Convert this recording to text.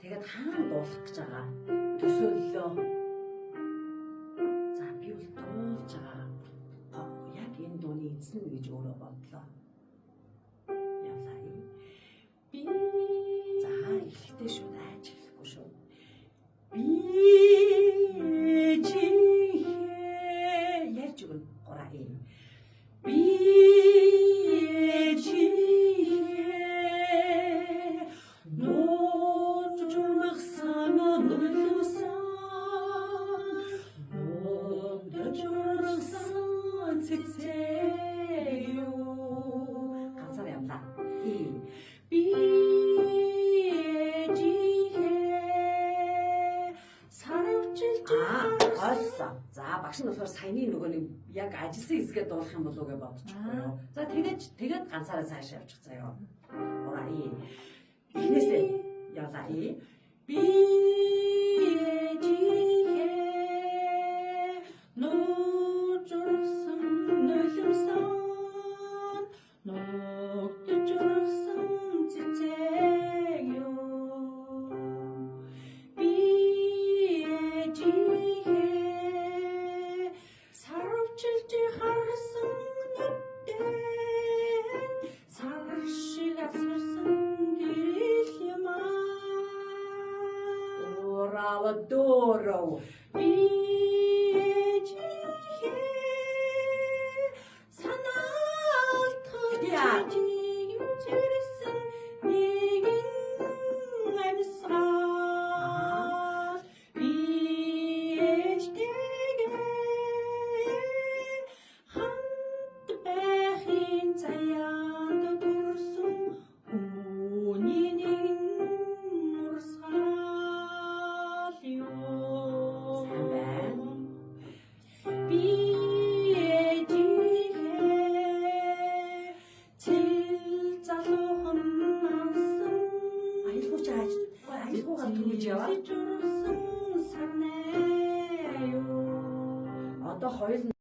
тэгээд хаана дуулах гэж байгаа төсөөллөө. За би бол дуулж байгаа. Яг энэ дууны эзэн гэж өөрөө бодлоо. Явлаа. Би за эхлэхдээ шууд айж хэлэхгүй шүү. Би ярьж өгнө. Гураа юм. Би ганцаар явлаа. Ойлсон. За багш нь болохоор саяны нөгөө нэг яг ажилласан хэсгээ дуулах юм болов уу гэж бодчихгүй юу. За тэгээд ганцаараа цааш явчих заяа. Ураа эхнээсээ явлаа. Би Adoro. Одоо хоёул